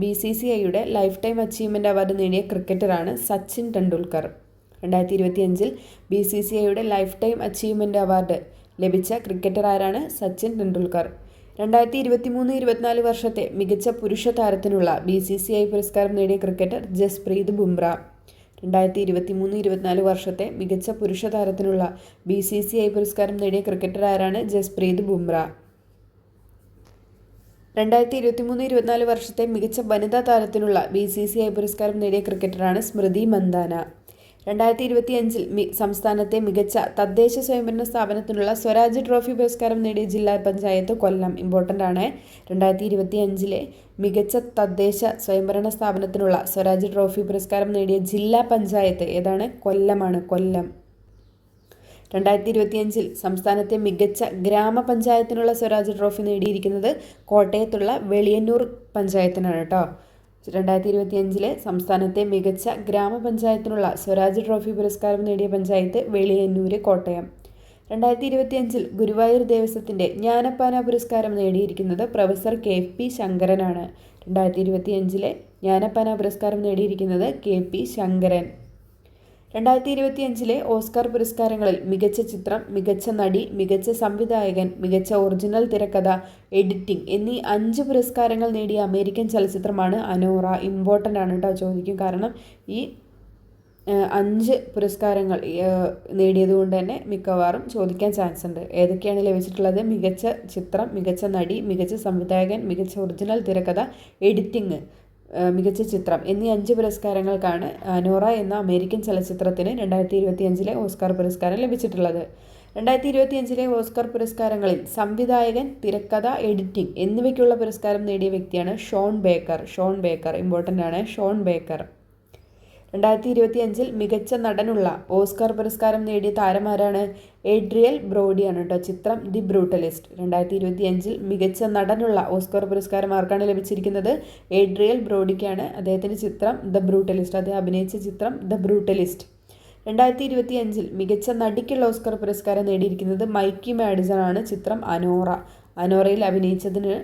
BCCIയുടെ ലൈഫ് ടൈം അച്ചീവ്മെൻ്റ് അവാർഡ് നേടിയ ക്രിക്കറ്ററാണ് സച്ചിൻ ടെണ്ടുൽക്കർ. 2025 BCCIയുടെ ലൈഫ് ടൈം അച്ചീവ്മെൻ്റ് അവാർഡ് ലഭിച്ച ക്രിക്കറ്റർ ആരാണ്? സച്ചിൻ ടെണ്ടുൽക്കർ. 2023-24 വർഷത്തെ മികച്ച പുരുഷ താരത്തിനുള്ള BCCI പുരസ്കാരം നേടിയ ക്രിക്കറ്റർ ജസ്പ്രീത് ബുംറ. 2023-24 വർഷത്തെ മികച്ച പുരുഷ താരത്തിനുള്ള BCCI പുരസ്കാരം നേടിയ ക്രിക്കറ്റർ ആരാണ്? ജസ്പ്രീത് ബുംറ. 2023-24 വർഷത്തെ മികച്ച വനിതാ താരത്തിനുള്ള BCCI പുരസ്കാരം നേടിയ ക്രിക്കറ്ററാണ് സ്മൃതി മന്ദാന. 2025 സംസ്ഥാനത്തെ മികച്ച തദ്ദേശ സ്വയംഭരണ സ്ഥാപനത്തിനുള്ള സ്വരാജ് ട്രോഫി പുരസ്കാരം നേടിയ ജില്ലാ പഞ്ചായത്ത് കൊല്ലം. ഇമ്പോർട്ടൻ്റ് ആണ്. 2025 മികച്ച തദ്ദേശ സ്വയംഭരണ സ്ഥാപനത്തിനുള്ള സ്വരാജ് ട്രോഫി പുരസ്കാരം നേടിയ ജില്ലാ പഞ്ചായത്ത് ഏതാണ്? കൊല്ലമാണ്. കൊല്ലം. 2025 സംസ്ഥാനത്തെ മികച്ച ഗ്രാമപഞ്ചായത്തിനുള്ള സ്വരാജ് ട്രോഫി നേടിയിരിക്കുന്നത് കോട്ടയത്തുള്ള വെളിയന്നൂർ പഞ്ചായത്തിനാണ് കേട്ടോ. 2025 സംസ്ഥാനത്തെ മികച്ച ഗ്രാമപഞ്ചായത്തിനുള്ള സ്വരാജ് ട്രോഫി പുരസ്കാരം നേടിയ പഞ്ചായത്ത് വെളിയന്നൂർ, കോട്ടയം. 2025 ഗുരുവായൂർ ദേവസ്വത്തിൻ്റെ ജ്ഞാനപ്പാന പുരസ്കാരം നേടിയിരിക്കുന്നത് പ്രൊഫസർ KP ശങ്കരനാണ്. 2025 ജ്ഞാനപ്പാന പുരസ്കാരം നേടിയിരിക്കുന്നത് KP ശങ്കരൻ. 2025 ഓസ്കാർ പുരസ്കാരങ്ങളിൽ മികച്ച ചിത്രം, മികച്ച നടി, മികച്ച സംവിധായകൻ, മികച്ച ഒറിജിനൽ തിരക്കഥ, എഡിറ്റിംഗ് എന്നീ 5 പുരസ്കാരങ്ങൾ നേടിയ അമേരിക്കൻ ചലച്ചിത്രമാണ് അനോറ. ഇമ്പോർട്ടൻ്റ് ആണ് കേട്ടോ, ചോദിക്കും. കാരണം ഈ 5 പുരസ്കാരങ്ങൾ നേടിയതുകൊണ്ട് തന്നെ മിക്കവാറും ചോദിക്കാൻ ചാൻസ് ഉണ്ട്. ഏതൊക്കെയാണ് ലഭിച്ചിട്ടുള്ളത്? മികച്ച ചിത്രം, മികച്ച നടി, മികച്ച സംവിധായകൻ, മികച്ച ഒറിജിനൽ തിരക്കഥ, എഡിറ്റിംഗ്, മികച്ച ചിത്രം എന്നീ 5 പുരസ്കാരങ്ങൾക്കാണ് അനോറ എന്ന അമേരിക്കൻ ചലച്ചിത്രത്തിന് 2025 ഓസ്കാർ പുരസ്കാരം ലഭിച്ചിട്ടുള്ളത്. 2025 ഓസ്കാർ പുരസ്കാരങ്ങളിൽ സംവിധായകൻ, തിരക്കഥ, എഡിറ്റിംഗ് എന്നിവയ്ക്കുള്ള പുരസ്കാരം നേടിയ വ്യക്തിയാണ് ഷോൺ ബേക്കർ. ഇമ്പോർട്ടൻ്റ് ആണ്, ഷോൺ ബേക്കർ. 2025 മികച്ച നടനുള്ള ഓസ്കാർ പുരസ്കാരം നേടിയ താരമാരാണ്? ഏഡ്രിയൽ ബ്രോഡിയാണ് കേട്ടോ. ചിത്രം ദി ബ്രൂട്ടലിസ്റ്റ്. 2025 മികച്ച നടനുള്ള ഓസ്കാർ പുരസ്കാരം ആർക്കാണ് ലഭിച്ചിരിക്കുന്നത്? ഏഡ്രിയൽ ബ്രോഡിക്കാണ്. അദ്ദേഹത്തിൻ്റെ ചിത്രം ദ ബ്രൂട്ടലിസ്റ്റ്. അദ്ദേഹം അഭിനയിച്ച ചിത്രം ദ ബ്രൂട്ടലിസ്റ്റ്. 2025 മികച്ച നടിക്കുള്ള ഓസ്കാർ പുരസ്കാരം നേടിയിരിക്കുന്നത് മൈക്കി മാഡിസൺ ആണ്. ചിത്രം അനോറ. അനോറയിൽ അഭിനയിച്ചതിന്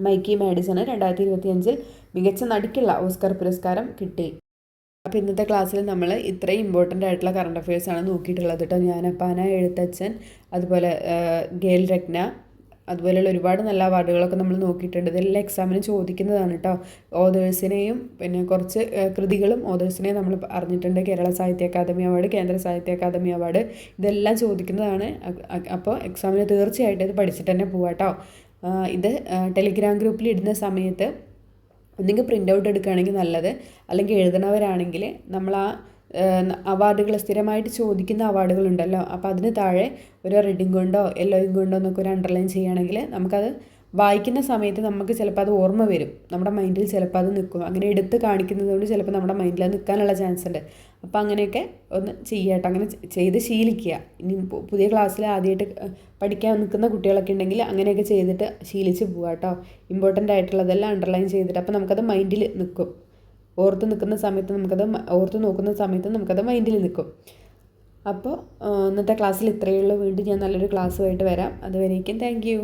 മൈക്കി മാഡിസണ് 2025 മികച്ച നടിക്കുള്ള ഓസ്കാർ പുരസ്കാരം കിട്ടി. അപ്പോൾ ഇന്നത്തെ ക്ലാസ്സിൽ നമ്മൾ ഇത്രയും ഇമ്പോർട്ടൻ്റ് ആയിട്ടുള്ള കറണ്ട് അഫയേഴ്സാണ് നോക്കിയിട്ടുള്ളത് കേട്ടോ. ജ്ഞാനപ്പാന, എഴുത്തച്ഛൻ, അതുപോലെ ഗേൽ രത്ന, അതുപോലെയുള്ള ഒരുപാട് നല്ല അവാർഡുകളൊക്കെ നമ്മൾ നോക്കിയിട്ടുണ്ട്. ഇതെല്ലാം എക്സാമിന് ചോദിക്കുന്നതാണ് കേട്ടോ. ഓതേഴ്സിനെയും പിന്നെ കുറച്ച് കൃതികളും ഓതേഴ്സിനെയും നമ്മൾ അറിഞ്ഞിട്ടുണ്ട്. കേരള സാഹിത്യ അക്കാദമി അവാർഡ്, കേന്ദ്ര സാഹിത്യ അക്കാദമി അവാർഡ്, ഇതെല്ലാം ചോദിക്കുന്നതാണ്. അപ്പോൾ എക്സാമിന് തീർച്ചയായിട്ടും ഇത് പഠിച്ചിട്ട് തന്നെ പോവാം കേട്ടോ. ഇത് ടെലിഗ്രാം ഗ്രൂപ്പിൽ ഇടുന്ന സമയത്ത് ഒന്നെങ്കിൽ പ്രിൻ്റ് ഔട്ട് എടുക്കുകയാണെങ്കിൽ നല്ലത്, അല്ലെങ്കിൽ എഴുതണവരാണെങ്കിൽ നമ്മൾ ആ അവാർഡുകൾ സ്ഥിരമായിട്ട് ചോദിക്കുന്ന അവാർഡുകളുണ്ടല്ലോ, അപ്പോൾ അതിന് താഴെ ഒരു റെഡിങ് കൊണ്ടോ യെല്ലോയും കൊണ്ടോ എന്നൊക്കെ ഒരു അണ്ടർലൈൻ ചെയ്യുകയാണെങ്കിൽ നമുക്കത് വായിക്കുന്ന സമയത്ത് നമുക്ക് ചിലപ്പോൾ അത് ഓർമ്മ വരും, നമ്മുടെ മൈൻഡിൽ ചിലപ്പോൾ അത് നിൽക്കും. അങ്ങനെ എടുത്ത് കാണിക്കുന്നത് കൊണ്ട് ചിലപ്പോൾ നമ്മുടെ മൈൻഡിൽ അത് നിൽക്കാനുള്ള ചാൻസ് ഉണ്ട്. അപ്പോൾ അങ്ങനെയൊക്കെ ഒന്ന് ചെയ്യട്ടെ, അങ്ങനെ ചെയ്ത് ശീലിക്കുക. ഇനി പുതിയ ക്ലാസ്സിൽ ആദ്യമായിട്ട് പഠിക്കാൻ നിൽക്കുന്ന കുട്ടികളൊക്കെ ഉണ്ടെങ്കിൽ അങ്ങനെയൊക്കെ ചെയ്തിട്ട് ശീലിച്ച് പോവുക കേട്ടോ. ഇമ്പോർട്ടൻ്റ് ആയിട്ടുള്ളതെല്ലാം അണ്ടർലൈൻ ചെയ്തിട്ട് അപ്പോൾ നമുക്കത് മൈൻഡിൽ നിൽക്കും. ഓർത്ത് നോക്കുന്ന സമയത്ത് നമുക്കത് മൈൻഡിൽ നിൽക്കും. അപ്പോൾ ഇന്നത്തെ ക്ലാസ്സിൽ ഇത്രയേ ഉള്ളൂ. വീണ്ടും ഞാൻ നല്ലൊരു ക്ലാസ്സുമായിട്ട് വരാം. അതുവരേക്കും താങ്ക് യു.